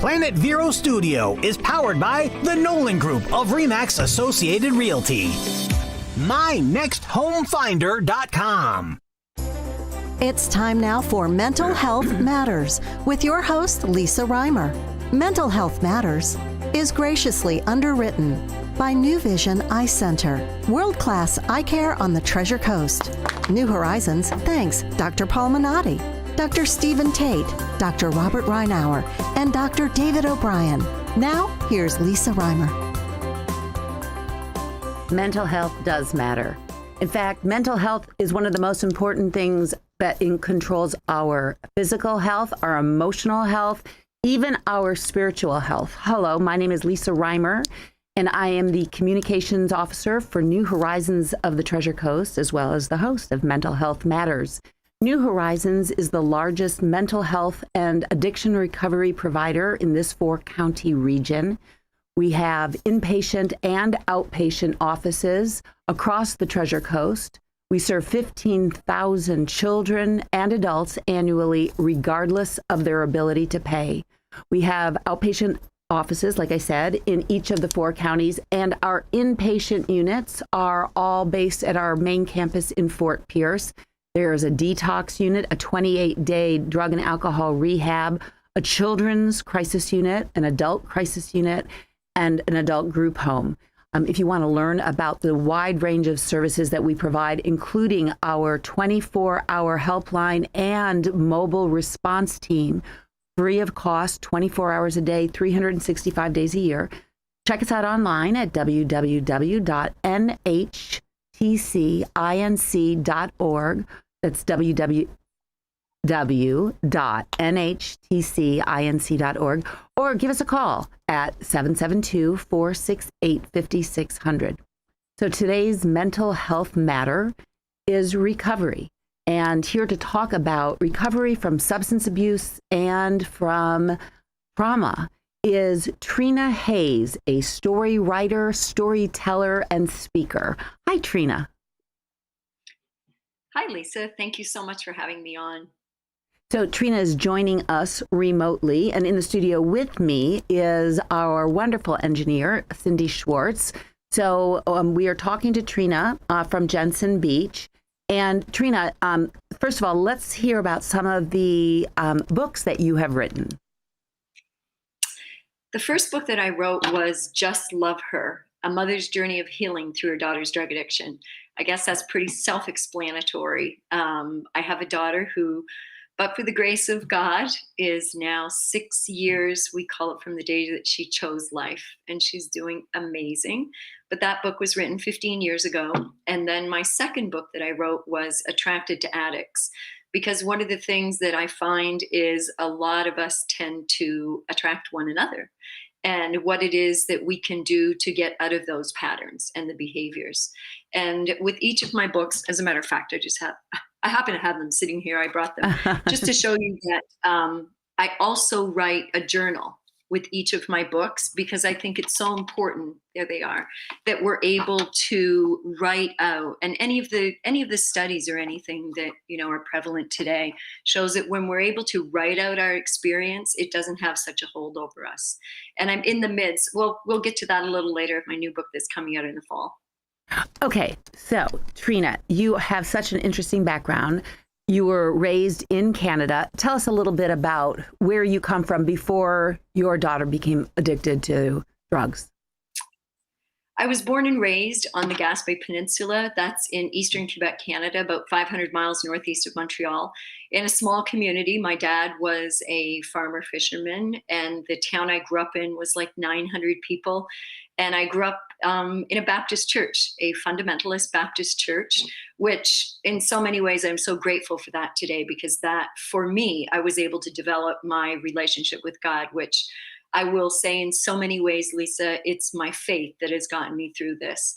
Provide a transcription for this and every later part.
Planet Vero Studio is powered by the Nolan Group of RE/MAX Associated Realty. MyNextHomeFinder.com. It's time now for Mental Health Matters with your host, Lisa Reimer. Mental Health Matters is graciously underwritten by New Vision Eye Center, world-class eye care on the Treasure Coast. New Horizons thanks Dr. Paul Minotti, Dr. Stephen Tate, Dr. Robert Reinauer, and Dr. David O'Brien. Now, here's Lisa Reimer. Mental health does matter. In fact, mental health is one of the most important things that controls our physical health, our emotional health, even our spiritual health. Hello, my name is Lisa Reimer, and I am the Communications Officer for New Horizons of the Treasure Coast, as well as the host of Mental Health Matters. New Horizons is the largest mental health and addiction recovery provider in this 4-county region. We have inpatient and outpatient offices across the Treasure Coast. We serve 15,000 children and adults annually, regardless of their ability to pay. We have outpatient offices, like I said, in each of the 4 counties, and our inpatient units are all based at our main campus in Fort Pierce. There is a detox unit, a 28-day drug and alcohol rehab, a children's crisis unit, an adult crisis unit, and an adult group home. If you want to learn about the wide range of services that we provide, including our 24-hour helpline and mobile response team, free of cost, 24 hours a day, 365 days a year, check us out online at www.nhtcinc.org. That's www.nhtcinc.org, or give us a call at 772-468-5600. So today's mental health matter is recovery. And here to talk about recovery from substance abuse and from trauma is Trina Hayes, a story writer, storyteller, and speaker. Hi, Trina. Hi, Lisa. Thank you so much for having me on. So Trina is joining us remotely, and in the studio with me is our wonderful engineer, Cindy Schwartz. So we are talking to Trina from Jensen Beach. And Trina, first of all, let's hear about some of the books that you have written. The first book that I wrote was Just Love Her, A Mother's Journey of Healing Through Her Daughter's Drug Addiction. I guess that's pretty self-explanatory. I have a daughter who, but for the grace of God, is now 6 years, we call it, from the day that she chose life, and she's doing amazing. But that book was written 15 years ago. And then my second book that I wrote was Attracted to Addicts, because one of the things that I find is a lot of us tend to attract one another, and what it is that we can do to get out of those patterns and the behaviors. And with each of my books, as a matter of fact, I happen to have them sitting here. I brought them just to show you that I also write a journal with each of my books, because I think it's so important, there they are, that we're able to write out. And any of the studies or anything that, are prevalent today shows that when we're able to write out our experience, it doesn't have such a hold over us. And I'm in the midst, we'll get to that a little later, of my new book that's coming out in the fall. Okay, so Trina, you have such an interesting background. You were raised in Canada. Tell us a little bit about where you come from before your daughter became addicted to drugs. I was born and raised on the Gaspé Peninsula. That's in eastern Quebec, Canada, about 500 miles northeast of Montreal, in a small community. My dad was a farmer fisherman, and the town I grew up in was like 900 people. And I grew up in a Baptist church, a fundamentalist Baptist church, which in so many ways I'm so grateful for that today, because that, for me, I was able to develop my relationship with God, which I will say in so many ways, Lisa, it's my faith that has gotten me through this.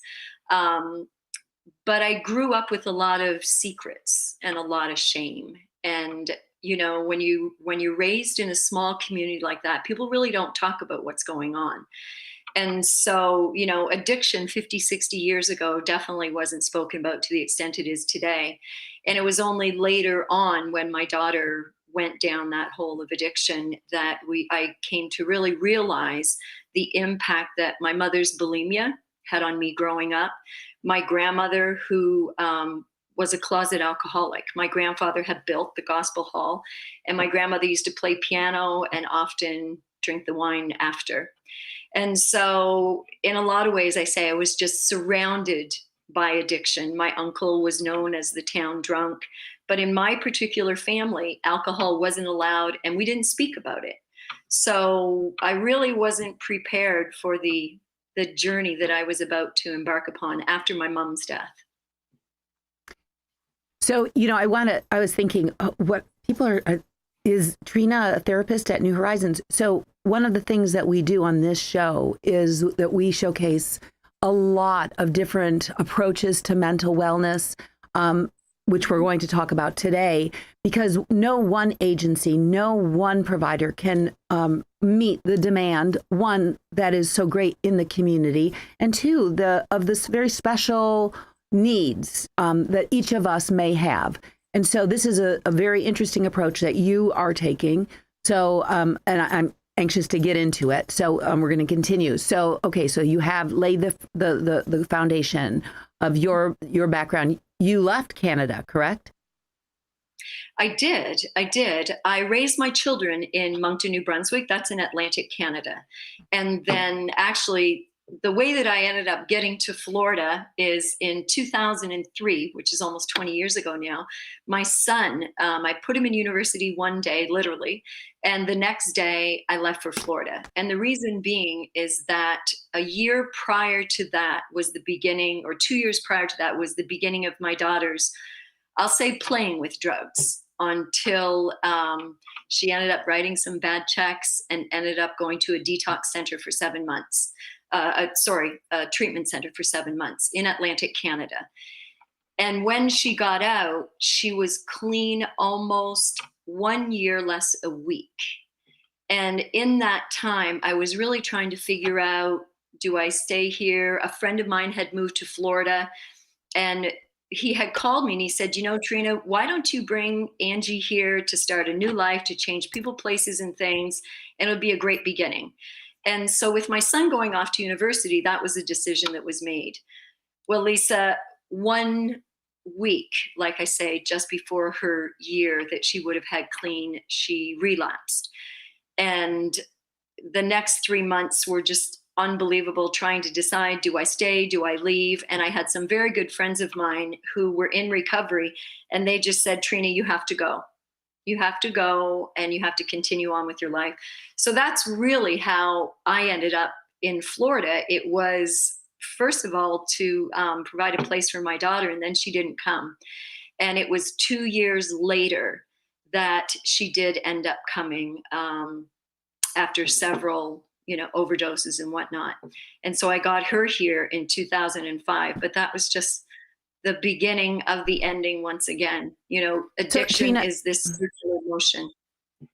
But I grew up with a lot of secrets and a lot of shame. And, when you're raised in a small community like that, people really don't talk about what's going on. And so, addiction 50, 60 years ago definitely wasn't spoken about to the extent it is today. And it was only later on, when my daughter went down that hole of addiction that I came to really realize the impact that my mother's bulimia had on me growing up. My grandmother, who was a closet alcoholic. My grandfather had built the gospel hall, and my grandmother used to play piano and often drink the wine after. And so, in a lot of ways, I say I was just surrounded by addiction. My uncle was known as the town drunk, but in my particular family, alcohol wasn't allowed, and we didn't speak about it. So I really wasn't prepared for the journey that I was about to embark upon after my mom's death. So, I was thinking, what people is Trina a therapist at New Horizons? So one of the things that we do on this show is that we showcase a lot of different approaches to mental wellness, which we're going to talk about today, because no one agency, no one provider can meet the demand, one, that is so great in the community, and two, of this very special needs that each of us may have. And so this is a very interesting approach that you are taking. So, and I'm anxious to get into it. So we're going to continue. So, okay, so you have laid the foundation of your background. You left Canada, correct? I did. I raised my children in Moncton, New Brunswick. That's in Atlantic Canada. And then actually, the way that I ended up getting to Florida is in 2003, which is almost 20 years ago now. My son, I put him in university one day, literally, and the next day I left for Florida. And the reason being is that a year prior to that was the beginning, or 2 years prior to that was the beginning of my daughter's, I'll say, playing with drugs, until she ended up writing some bad checks and ended up going to a detox center for 7 months. A treatment center for 7 months in Atlantic Canada. And when she got out, she was clean almost 1 year less a week. And in that time, I was really trying to figure out, do I stay here? A friend of mine had moved to Florida, and he had called me and he said, Trina, why don't you bring Angie here to start a new life, to change people, places, and things, and it'll be a great beginning. And so with my son going off to university, that was a decision that was made. Well, Lisa, 1 week, like I say, just before her year that she would have had clean, she relapsed. And the next 3 months were just unbelievable, trying to decide, do I stay, do I leave? And I had some very good friends of mine who were in recovery, and they just said, Trina, you have to go. You have to go, and you have to continue on with your life. So that's really how I ended up in Florida. It was, first of all, to provide a place for my daughter, and then she didn't come. And it was 2 years later that she did end up coming, after several, overdoses and whatnot. And so I got her here in 2005, but that was just the beginning of the ending once again. Addiction, so, Trina, is this circular motion.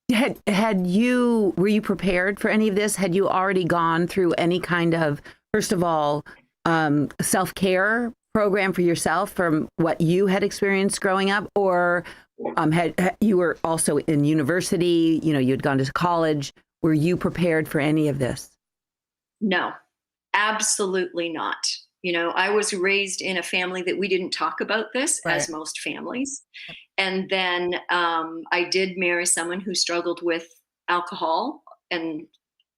Were you prepared for any of this? Had you already gone through any kind of, first of all, self-care program for yourself from what you had experienced growing up? Or you were also in university, you'd gone to college. Were you prepared for any of this? No, absolutely not. I was raised in a family that we didn't talk about this, right, as most families. And then I did marry someone who struggled with alcohol, and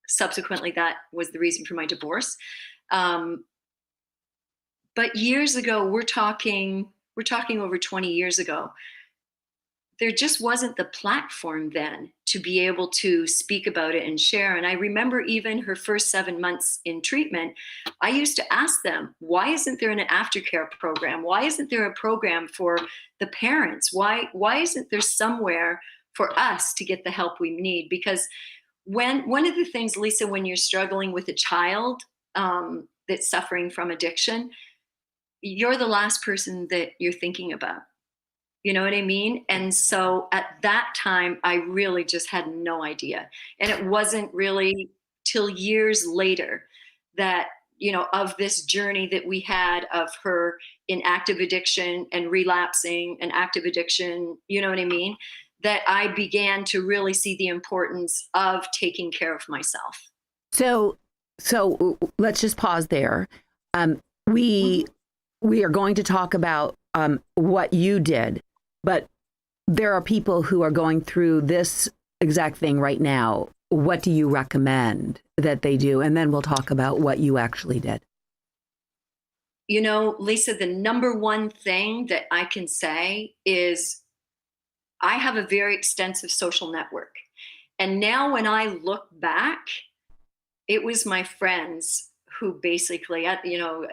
subsequently that was the reason for my divorce. But years ago, we're talking over 20 years ago, there just wasn't the platform then to be able to speak about it and share. And I remember even her first 7 months in treatment, I used to ask them, why isn't there an aftercare program? Why isn't there a program for the parents? Why isn't there somewhere for us to get the help we need? Because one of the things, Lisa, when you're struggling with a child that's suffering from addiction, you're the last person that you're thinking about. You know what I mean? And so at that time, I really just had no idea. And it wasn't really till years later that, of this journey that we had of her in active addiction and relapsing and active addiction, you know what I mean? that I began to really see the importance of taking care of myself. So let's just pause there. We are going to talk about what you did, but there are people who are going through this exact thing right now. What do you recommend that they do? And then we'll talk about what you actually did. You know, Lisa, the number one thing that I can say is I have a very extensive social network. And now when I look back, it was my friends who basically, I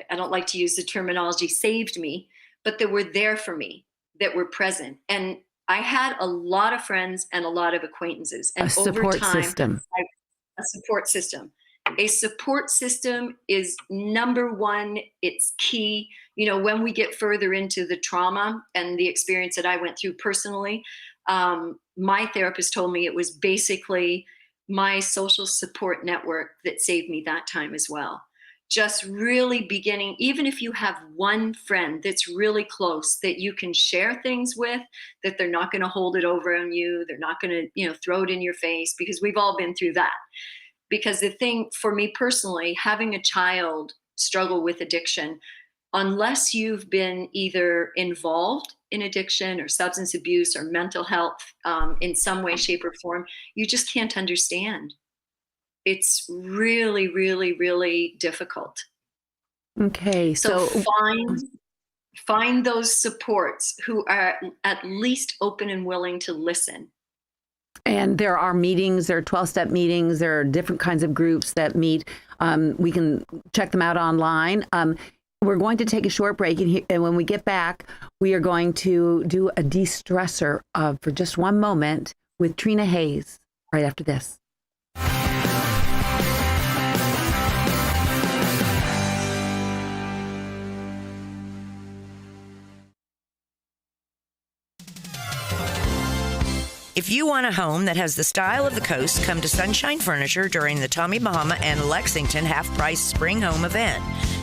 don't like to use the terminology saved me, but they were there for me, that were present. And I had a lot of friends and a lot of acquaintances. And A support system. A support system. A support system is number one. It's key. You know, when we get further into the trauma and the experience that I went through personally, my therapist told me it was basically my social support network that saved me that time as well. Just really beginning, even if you have one friend that's really close that you can share things with, that they're not going to hold it over on you, they're not going to, throw it in your face, because we've all been through that. Because the thing for me personally, having a child struggle with addiction, unless you've been either involved in addiction or substance abuse or mental health in some way, shape, or form, you just can't understand. It's really, really, really difficult. Okay. So find those supports who are at least open and willing to listen. And there are meetings, there are 12-step meetings, there are different kinds of groups that meet. We can check them out online. We're going to take a short break, and when we get back, we are going to do a de-stressor for just one moment with Trina Hayes right after this. If you want a home that has the style of the coast, come to Sunshine Furniture during the Tommy Bahama and Lexington half-price spring home event.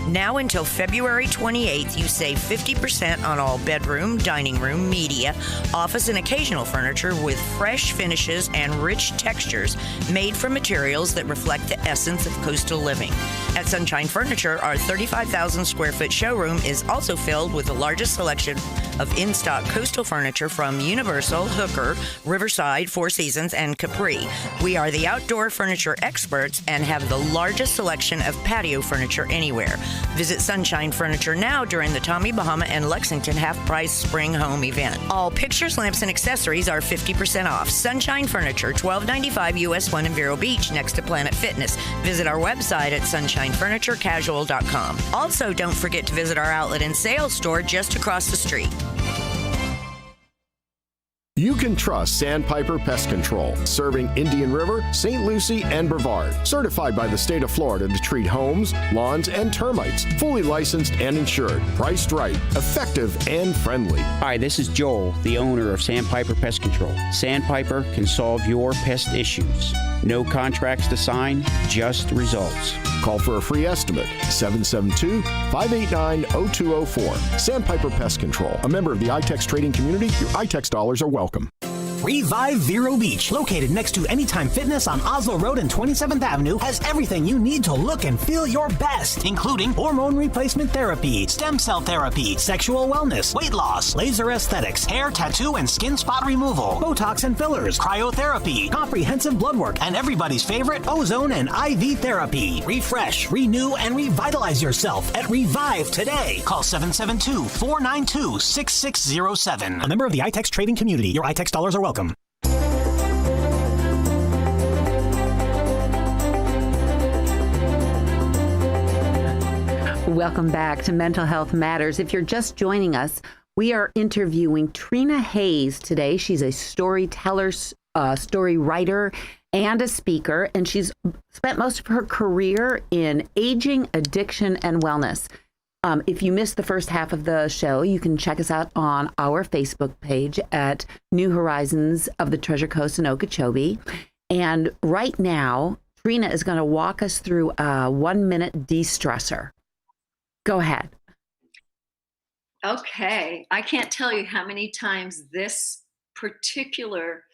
Now until February 28th, you save 50% on all bedroom, dining room, media, office, and occasional furniture with fresh finishes and rich textures made from materials that reflect the essence of coastal living. At Sunshine Furniture, our 35,000 square foot showroom is also filled with the largest selection of in-stock coastal furniture from Universal, Hooker, Riverside, Four Seasons, and Capri. We are the outdoor furniture experts and have the largest selection of patio furniture anywhere. Visit Sunshine Furniture now during the Tommy Bahama and Lexington half-price spring home event. All pictures, lamps, and accessories are 50% off. Sunshine Furniture, $12.95 US 1 in Vero Beach, next to Planet Fitness. Visit our website at sunshinefurniturecasual.com. Also, don't forget to visit our outlet and sales store just across the street. You can trust Sandpiper Pest Control, serving Indian River, St. Lucie, and Brevard. Certified by the state of Florida to treat homes, lawns, and termites. Fully licensed and insured. Priced right, effective, and friendly. Hi, this is Joel, the owner of Sandpiper Pest Control. Sandpiper can solve your pest issues. No contracts to sign, just results. Call for a free estimate, 772-589-0204. Sandpiper Pest Control, a member of the iTex trading community. Your iTex dollars are welcome. Revive Vero Beach, located next to Anytime Fitness on Oslo Road and 27th Avenue, has everything you need to look and feel your best, including hormone replacement therapy, stem cell therapy, sexual wellness, weight loss, laser aesthetics, hair, tattoo, and skin spot removal, Botox and fillers, cryotherapy, comprehensive blood work, and everybody's favorite ozone and IV therapy. Refresh, renew, and revitalize yourself at Revive today. Call 772-492-6607. A member of the iTex trading community. Your iTex dollars are welcome. Welcome back to Mental Health Matters. If you're just joining us, we are interviewing Trina Hayes today. She's a storyteller, story writer, and a speaker, and she's spent most of her career in aging, addiction, and wellness. If you missed the first half of the show, you can check us out on our Facebook page at New Horizons of the Treasure Coast in Okeechobee. And right now, Trina is going to walk us through a 1-minute de-stressor. Go ahead. Okay. I can't tell you how many times this particular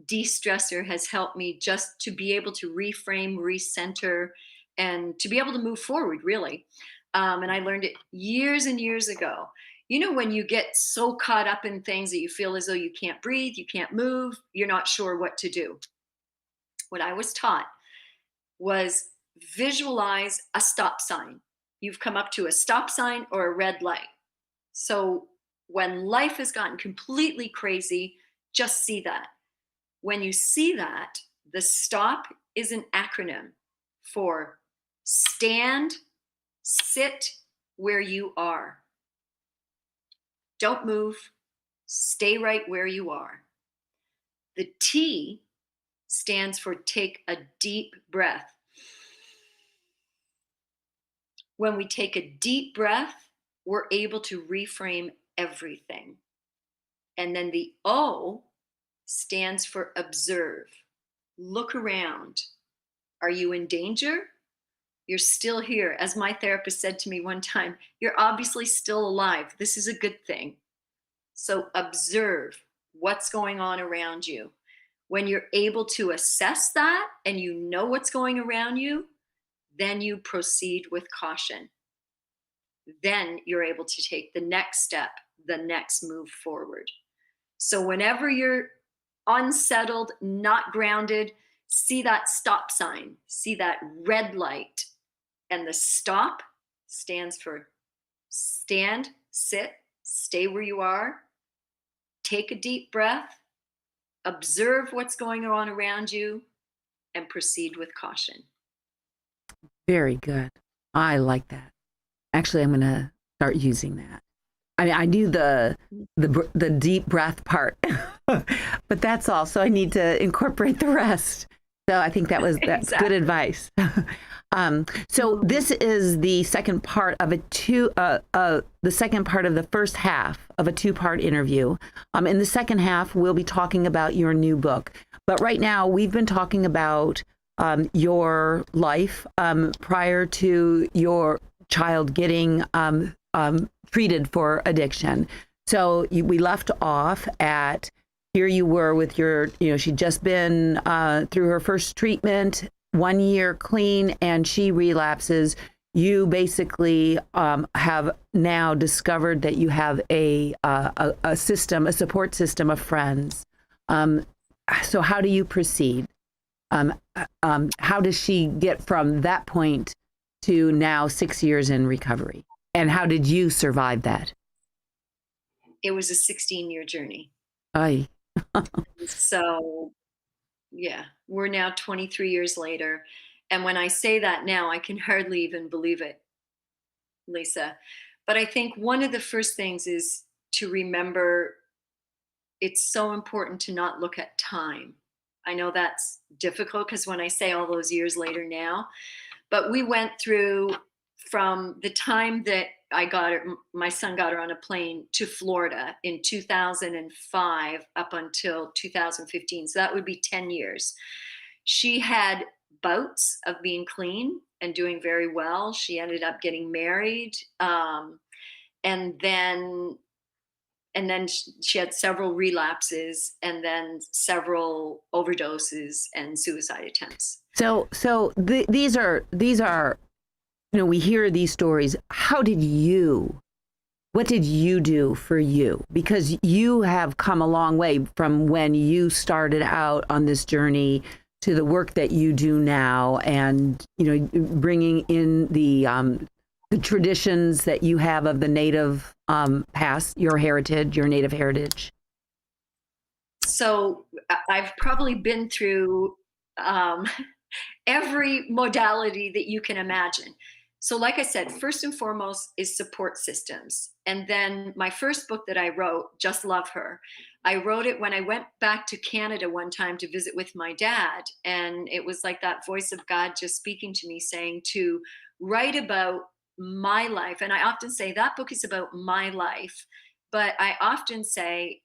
de-stressor has helped me just to be able to reframe, recenter, and to be able to move forward, really. And I learned it years and years ago. You know, when you get so caught up in things that you feel as though you can't breathe, you can't move, you're not sure what to do. What I was taught was visualize a stop sign. You've come up to a stop sign or a red light. So when life has gotten completely crazy, just see that. When you see that, the stop is an acronym for stand, sit where you are. Don't move, stay right where you are. The T stands for take a deep breath. When we take a deep breath, we're able to reframe everything. And then the O stands for observe. Look around. Are you in danger? You're still here. As my therapist said to me one time, you're obviously still alive. This is a good thing. So observe what's going on around you. When you're able to assess that and you know what's going around you, then you proceed with caution. Then you're able to take the next step, the next move forward. So whenever you're unsettled, not grounded, see that stop sign, see that red light. And the stop stands for stand, sit, stay where you are, take a deep breath, observe what's going on around you, and proceed with caution. Very good. I like that. Actually, I'm going to start using that. I mean, I do the deep breath part, but that's all. So I need to incorporate the rest. So I think that's Exactly. good advice. So this is the second part of the second part of the first half of a two-part interview. In the second half, we'll be talking about your new book. But right now, we've been talking about your life prior to your child getting treated for addiction. So we left off at here you were with your, she'd just been through her first treatment, 1 year clean, and she relapses. You basically have now discovered that you have a support system of friends. So how do you proceed? How does she get from that point to now 6 years in recovery? And how did you survive that? It was a 16-year journey. Aye. So, yeah, we're now 23 years later. And when I say that now, I can hardly even believe it, Lisa. But I think one of the first things is to remember it's so important to not look at time. I know that's difficult because when I say all those years later now, but we went through from the time that I got her, my son got her on a plane to Florida in 2005 up until 2015. So that would be 10 years. She had bouts of being clean and doing very well. She ended up getting married. And then she had several relapses and then several overdoses and suicide attempts. So these are, we hear these stories. What did you do for you? Because you have come a long way from when you started out on this journey to the work that you do now, and, bringing in the traditions that you have of the native past, your native heritage. So I've probably been through every modality that you can imagine. So like I said, first and foremost is support systems. And then my first book that I wrote, Just Love Her, I wrote it when I went back to Canada one time to visit with my dad. And it was like that voice of God just speaking to me saying to write about my life. And I often say that book is about my life, but I often say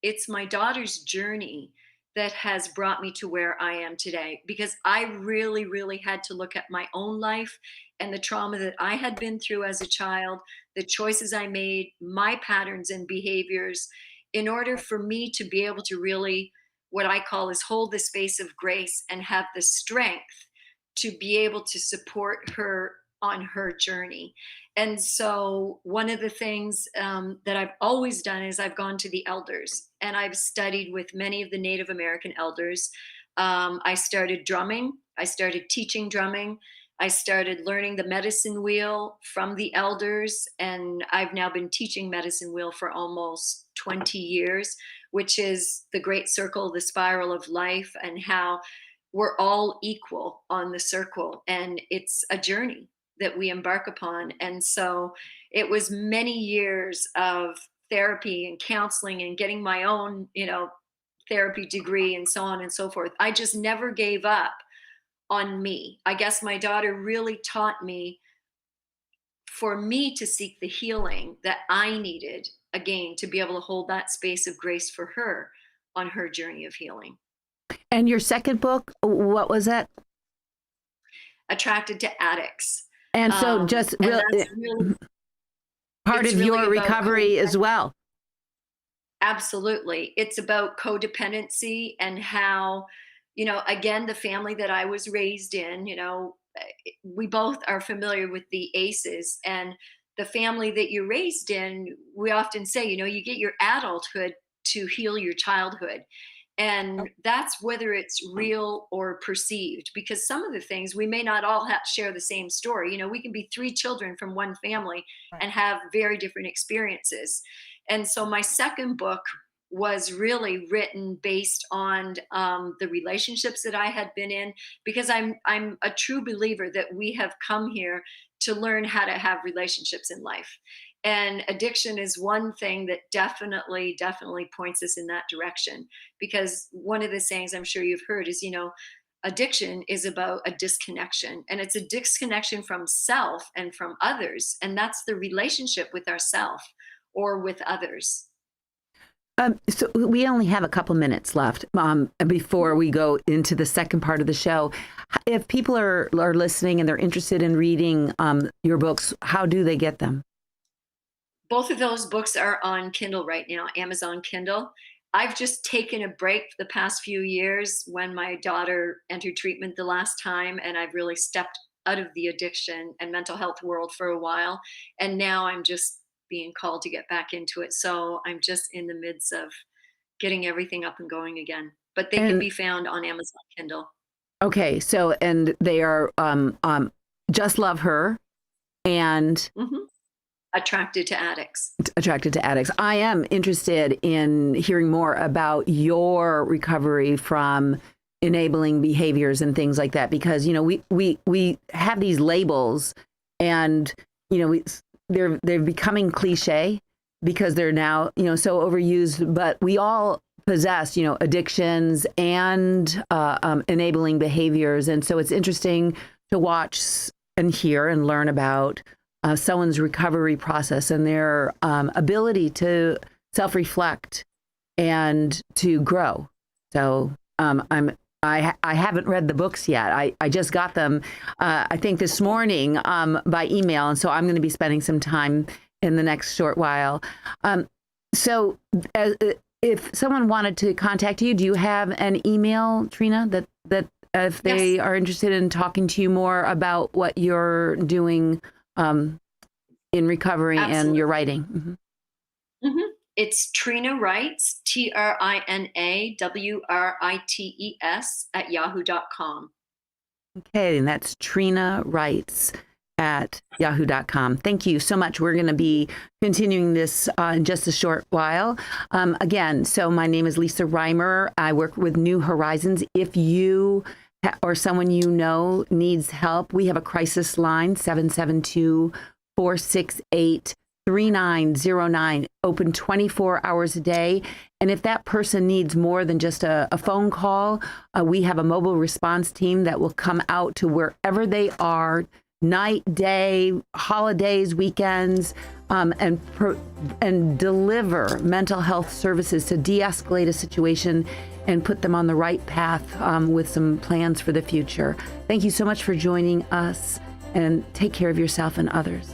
it's my daughter's journey that has brought me to where I am today, because I really, really had to look at my own life and the trauma that I had been through as a child, the choices I made, my patterns and behaviors, in order for me to be able to really, what I call is hold the space of grace and have the strength to be able to support her on her journey. And so one of the things that I've always done is I've gone to the elders, and I've studied with many of the Native American elders. I started drumming. I started teaching drumming. I started learning the medicine wheel from the elders, and I've now been teaching medicine wheel for almost 20 years, which is the great circle, the spiral of life, and how we're all equal on the circle. And it's a journey that we embark upon. And so it was many years of therapy and counseling and getting my own, therapy degree and so on and so forth. I just never gave up on me. I guess my daughter really taught me, for me to seek the healing that I needed, again, to be able to hold that space of grace for her on her journey of healing. And your second book, what was that? Attracted to Addicts. And so just really part of your recovery as well. Absolutely. It's about codependency and how, again, the family that I was raised in, we both are familiar with the ACEs, and the family that you're raised in, we often say, you get your adulthood to heal your childhood. And that's whether it's real or perceived, because some of the things we may not all share the same story. We can be 3 children from one family and have very different experiences. And so my second book was really written based on the relationships that I had been in, because I'm a true believer that we have come here to learn how to have relationships in life. And addiction is one thing that definitely points us in that direction. Because one of the sayings I'm sure you've heard is, addiction is about a disconnection, and it's a disconnection from self and from others. And that's the relationship with ourself or with others. So we only have a couple minutes left before we go into the second part of the show. If people are listening and they're interested in reading your books, how do they get them? Both of those books are on Kindle right now, Amazon Kindle. I've just taken a break for the past few years when my daughter entered treatment the last time, and I've really stepped out of the addiction and mental health world for a while. And now I'm just being called to get back into it. So I'm just in the midst of getting everything up and going again. But they can be found on Amazon Kindle. Okay. So, and they are Just Love Her and... Attracted to Addicts. Attracted to Addicts. I am interested in hearing more about your recovery from enabling behaviors and things like that, because, we have these labels, and, they're becoming cliche because they're now, so overused, but we all possess, addictions and enabling behaviors. And so it's interesting to watch and hear and learn about someone's recovery process and their ability to self-reflect and to grow. So I haven't read the books yet. I just got them, I think this morning by email. And so I'm going to be spending some time in the next short while. So if someone wanted to contact you, do you have an email, Trina, that if they are interested in talking to you more about what you're doing in recovery and your writing? It's Trina Writes, TrinaWrites @yahoo.com. Okay, and that's Trina Writes @yahoo.com. Thank you so much. We're going to be continuing this in just a short while. Again, so my name is Lisa Reimer. I work with New Horizons. If you or someone needs help, we have a crisis line, 772-468-3909, open 24 hours a day. And if that person needs more than just a phone call, we have a mobile response team that will come out to wherever they are, night, day, holidays, weekends, and deliver mental health services to de-escalate a situation and put them on the right path with some plans for the future. Thank you so much for joining us, and take care of yourself and others.